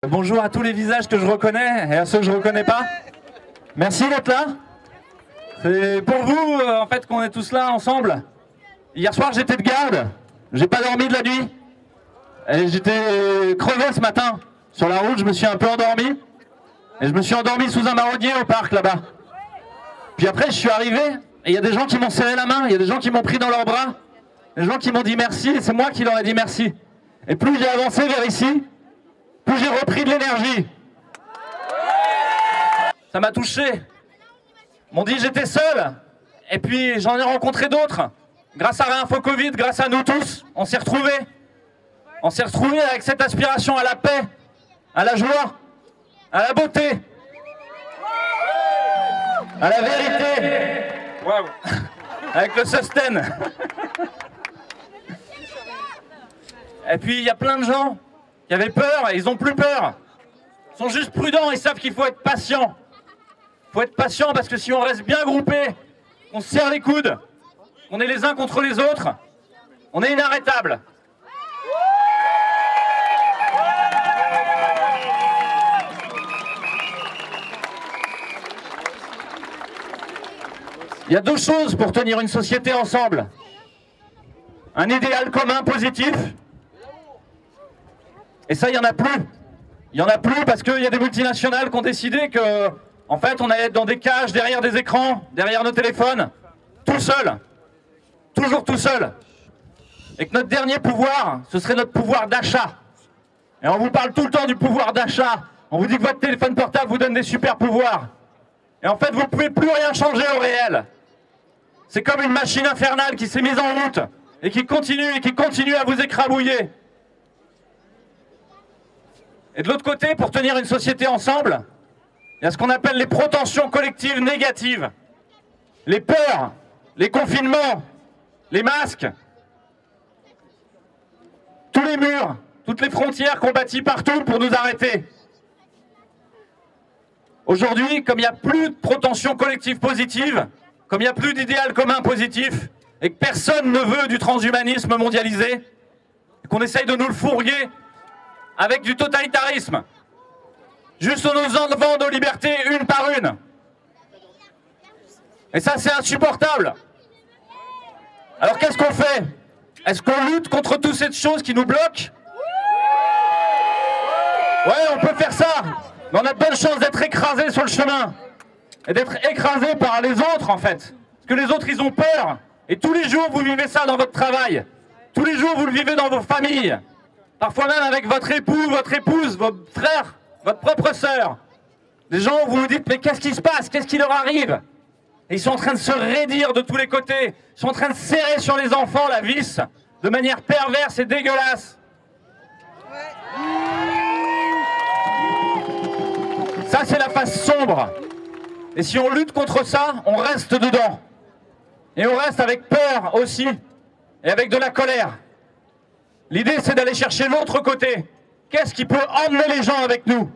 Bonjour à tous les visages que je reconnais et à ceux que je ne reconnais pas. Merci d'être là. C'est pour vous en fait qu'on est tous là ensemble. Hier soir j'étais de garde, j'ai pas dormi de la nuit. Et j'étais crevé ce matin. Sur la route je me suis un peu endormi. Et je me suis endormi sous un marronnier au parc là-bas. Puis après je suis arrivé et il y a des gens qui m'ont serré la main, il y a des gens qui m'ont pris dans leurs bras. Des gens qui m'ont dit merci et c'est moi qui leur ai dit merci. Et plus j'ai avancé vers ici, plus j'ai repris de l'énergie. Ça m'a touché. Ils m'ont dit j'étais seul. Et puis j'en ai rencontré d'autres. Grâce à Réinfo Covid, grâce à nous tous, on s'est retrouvés. On s'est retrouvés avec cette aspiration à la paix, à la joie, à la beauté, à la vérité. Waouh. Avec le sustain. Et puis il y a plein de gens qui avaient peur et ils n'ont plus peur. Ils sont juste prudents, ils savent qu'il faut être patient. Il faut être patient parce que si on reste bien groupés, on se serre les coudes, on est les uns contre les autres, on est inarrêtable. Il y a deux choses pour tenir une société ensemble. Un idéal commun positif. Et ça, il n'y en a plus. Il n'y en a plus parce qu'il y a des multinationales qui ont décidé que, en fait, on allait être dans des cages, derrière des écrans, derrière nos téléphones, tout seul. Toujours tout seul. Et que notre dernier pouvoir, ce serait notre pouvoir d'achat. Et on vous parle tout le temps du pouvoir d'achat. On vous dit que votre téléphone portable vous donne des super pouvoirs. Et en fait, vous ne pouvez plus rien changer au réel. C'est comme une machine infernale qui s'est mise en route et qui continue à vous écrabouiller. Et de l'autre côté, pour tenir une société ensemble, il y a ce qu'on appelle les protensions collectives négatives. Les peurs, les confinements, les masques, tous les murs, toutes les frontières qu'on bâtit partout pour nous arrêter. Aujourd'hui, comme il n'y a plus de protensions collectives positives, comme il n'y a plus d'idéal commun positif, et que personne ne veut du transhumanisme mondialisé, et qu'on essaye de nous le fourguer avec du totalitarisme, juste en nous enlevant nos libertés une par une. Et ça, c'est insupportable. Alors qu'est-ce qu'on fait? Est-ce qu'on lutte contre toutes ces choses qui nous bloquent? Ouais, on peut faire ça, mais on a de bonnes chances d'être écrasé sur le chemin. Et d'être écrasé par les autres, en fait. Parce que les autres, ils ont peur. Et tous les jours, vous vivez ça dans votre travail. Tous les jours, vous le vivez dans vos familles. Parfois même avec votre époux, votre épouse, votre frère, votre propre sœur. Des gens où vous vous dites, mais qu'est-ce qui se passe? Qu'est-ce qui leur arrive? Et ils sont en train de se raidir de tous les côtés. Ils sont en train de serrer sur les enfants la vis, de manière perverse et dégueulasse. Ça, c'est la face sombre. Et si on lutte contre ça, on reste dedans. Et on reste avec peur aussi, et avec de la colère. L'idée, c'est d'aller chercher l'autre côté. Qu'est-ce qui peut emmener les gens avec nous?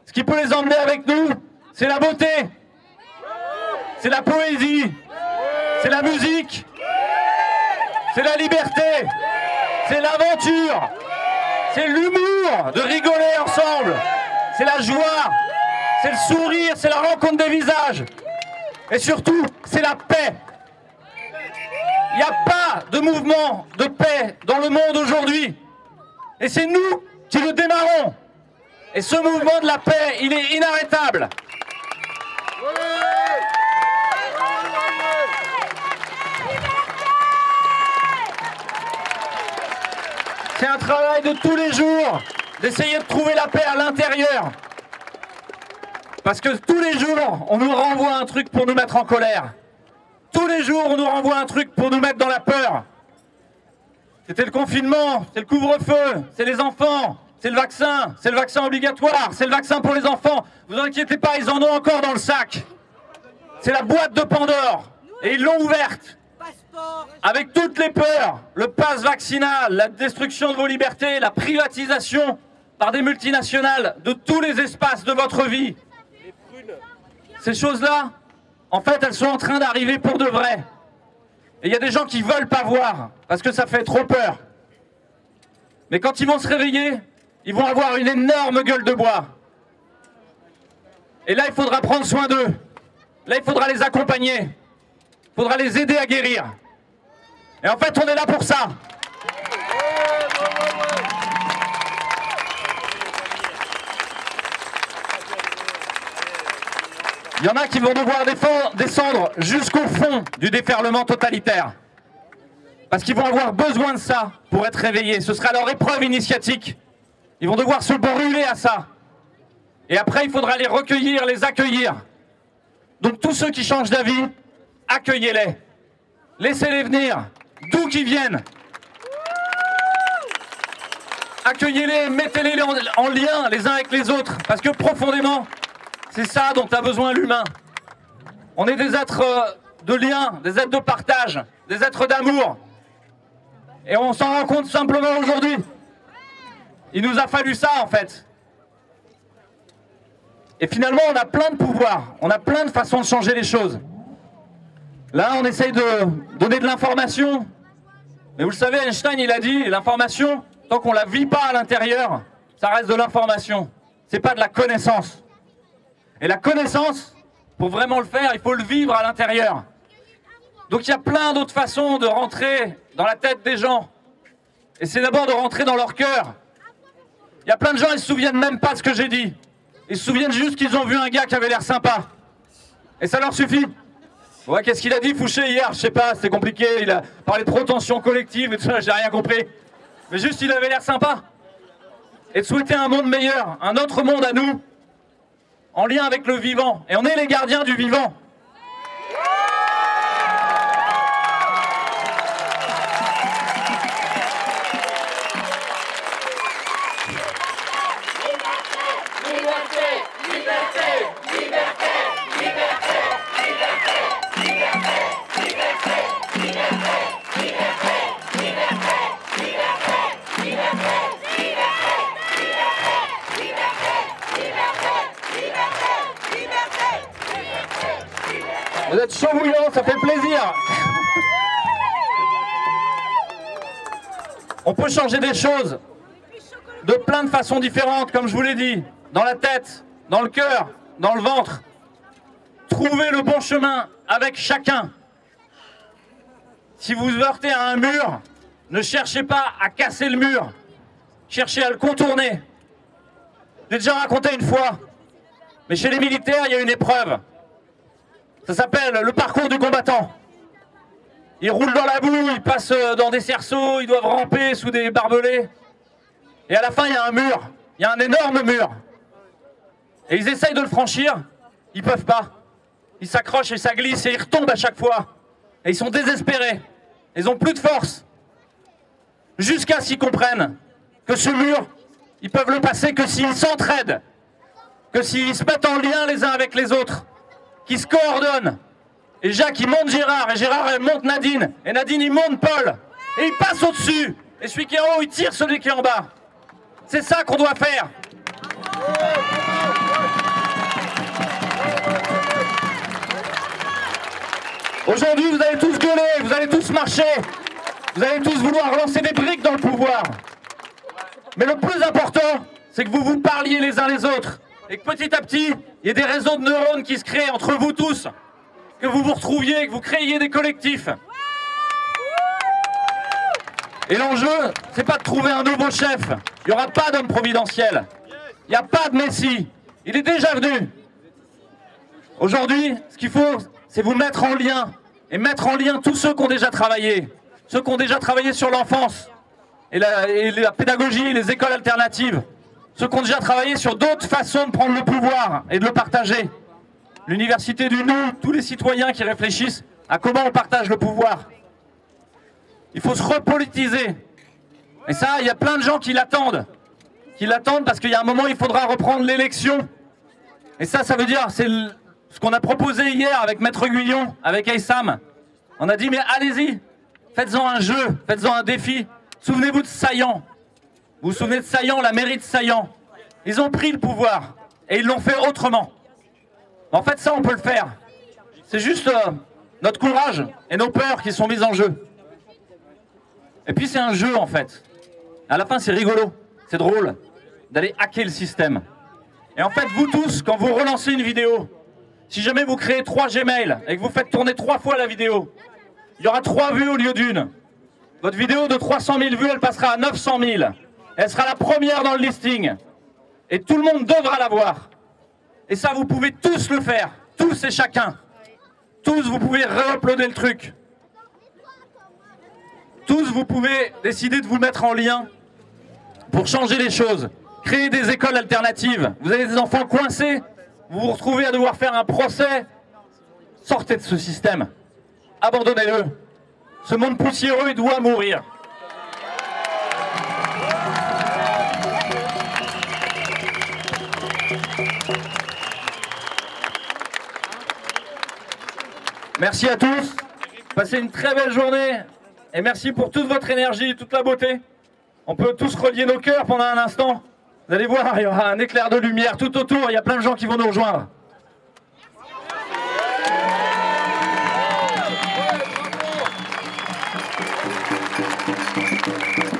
Ce qui peut les emmener avec nous, c'est la beauté, c'est la poésie, c'est la musique, c'est la liberté, c'est l'aventure, c'est l'humour, de rigoler ensemble, c'est la joie, c'est le sourire, c'est la rencontre des visages. Et surtout, c'est la paix. Il n'y a pas de mouvement de paix dans le monde aujourd'hui. Et c'est nous qui le démarrons. Et ce mouvement de la paix, il est inarrêtable. C'est un travail de tous les jours, d'essayer de trouver la paix à l'intérieur. Parce que tous les jours, on nous renvoie un truc pour nous mettre en colère. Tous les jours, on nous renvoie un truc pour nous mettre dans la peur. C'était le confinement, c'est le couvre-feu, c'est les enfants, c'est le vaccin obligatoire, c'est le vaccin pour les enfants. Vous inquiétez pas, ils en ont encore dans le sac. C'est la boîte de Pandore. Et ils l'ont ouverte. Avec toutes les peurs, le pass vaccinal, la destruction de vos libertés, la privatisation par des multinationales de tous les espaces de votre vie. Ces choses-là, en fait, elles sont en train d'arriver pour de vrai. Et il y a des gens qui ne veulent pas voir, parce que ça fait trop peur. Mais quand ils vont se réveiller, ils vont avoir une énorme gueule de bois. Et là, il faudra prendre soin d'eux. Là, il faudra les accompagner. Il faudra les aider à guérir. Et en fait, on est là pour ça. Il y en a qui vont devoir descendre jusqu'au fond du déferlement totalitaire. Parce qu'ils vont avoir besoin de ça pour être réveillés. Ce sera leur épreuve initiatique. Ils vont devoir se brûler à ça. Et après, il faudra les recueillir, les accueillir. Donc tous ceux qui changent d'avis, accueillez-les. Laissez-les venir, d'où qu'ils viennent. Accueillez-les, mettez-les en lien les uns avec les autres. Parce que profondément, c'est ça dont a besoin l'humain. On est des êtres de lien, des êtres de partage, des êtres d'amour. Et on s'en rend compte simplement aujourd'hui. Il nous a fallu ça en fait. Et finalement, on a plein de pouvoirs, on a plein de façons de changer les choses. Là, on essaye de donner de l'information. Mais vous le savez, Einstein, il a dit, l'information, tant qu'on ne la vit pas à l'intérieur, ça reste de l'information. C'est pas de la connaissance. Et la connaissance, pour vraiment le faire, il faut le vivre à l'intérieur. Donc il y a plein d'autres façons de rentrer dans la tête des gens. Et c'est d'abord de rentrer dans leur cœur. Il y a plein de gens, ils ne se souviennent même pas de ce que j'ai dit. Ils se souviennent juste qu'ils ont vu un gars qui avait l'air sympa. Et ça leur suffit. Ouais, qu'est-ce qu'il a dit, Fouché, hier? Je sais pas, c'était compliqué. Il a parlé de protension collective et tout ça, j'ai rien compris. Mais juste, il avait l'air sympa. Et de souhaiter un monde meilleur, un autre monde à nous, en lien avec le vivant. Et on est les gardiens du vivant. Vous êtes chaud bouillant, ça fait plaisir. On peut changer des choses de plein de façons différentes, comme je vous l'ai dit. Dans la tête, dans le cœur, dans le ventre. Trouvez le bon chemin avec chacun. Si vous heurtez à un mur, ne cherchez pas à casser le mur. Cherchez à le contourner. J'ai déjà raconté une fois, mais chez les militaires, il y a une épreuve. Ça s'appelle le parcours du combattant. Ils roulent dans la boue, ils passent dans des cerceaux, ils doivent ramper sous des barbelés. Et à la fin, il y a un mur. Il y a un énorme mur. Et ils essayent de le franchir, ils ne peuvent pas. Ils s'accrochent et ça glisse et ils retombent à chaque fois. Et ils sont désespérés. Ils n'ont plus de force. Jusqu'à ce qu'ils comprennent que ce mur, ils peuvent le passer que s'ils s'entraident. Que s'ils se mettent en lien les uns avec les autres. Qu'ils se coordonnent. Et Jacques, il monte Gérard. Et Gérard, il monte Nadine. Et Nadine, il monte Paul. Et il passe au-dessus. Et celui qui est en haut, il tire celui qui est en bas. C'est ça qu'on doit faire. Aujourd'hui, vous allez tous gueuler, vous allez tous marcher, vous allez tous vouloir lancer des briques dans le pouvoir. Mais le plus important, c'est que vous vous parliez les uns les autres. Et que petit à petit, il y ait des réseaux de neurones qui se créent entre vous tous. Que vous vous retrouviez, que vous créiez des collectifs. Et l'enjeu, c'est pas de trouver un nouveau chef. Il n'y aura pas d'homme providentiel. Il n'y a pas de Messie. Il est déjà venu. Aujourd'hui, ce qu'il faut, c'est vous mettre en lien. Et mettre en lien tous ceux qui ont déjà travaillé. Ceux qui ont déjà travaillé sur l'enfance. Et la pédagogie, les écoles alternatives. Ceux qui ont déjà travaillé sur d'autres façons de prendre le pouvoir et de le partager. L'université du nous, tous les citoyens qui réfléchissent à comment on partage le pouvoir. Il faut se repolitiser. Et ça, il y a plein de gens qui l'attendent. Qui l'attendent parce qu'il y a un moment, il faudra reprendre l'élection. Et ça veut dire, c'est ce qu'on a proposé hier avec Maître Guyon, avec Aïssam. On a dit, mais allez-y, faites-en un jeu, faites-en un défi. Souvenez-vous de Saillant. Vous vous souvenez de Saillant, la mairie de Saillant. Ils ont pris le pouvoir et ils l'ont fait autrement. En fait, ça, on peut le faire. C'est juste notre courage et nos peurs qui sont mises en jeu. Et puis, c'est un jeu, en fait. À la fin, c'est rigolo, c'est drôle. d'aller hacker le système. Et en fait, vous tous, quand vous relancez une vidéo, si jamais vous créez 3 Gmail et que vous faites tourner 3 fois la vidéo, il y aura 3 vues au lieu d'une. Votre vidéo de 300 000 vues, elle passera à 900 000. Elle sera la première dans le listing. Et tout le monde devra la voir. Et ça, vous pouvez tous le faire. Tous et chacun. Tous, vous pouvez re-uploader le truc. Tous, vous pouvez décider de vous mettre en lien pour changer les choses. Créer des écoles alternatives. Vous avez des enfants coincés. Vous vous retrouvez à devoir faire un procès. Sortez de ce système. Abandonnez-le. Ce monde poussiéreux, il doit mourir. Merci à tous. Passez une très belle journée. Et merci pour toute votre énergie, toute la beauté. On peut tous relier nos cœurs pendant un instant. Vous allez voir, il y aura un éclair de lumière tout autour. Il y a plein de gens qui vont nous rejoindre. Merci.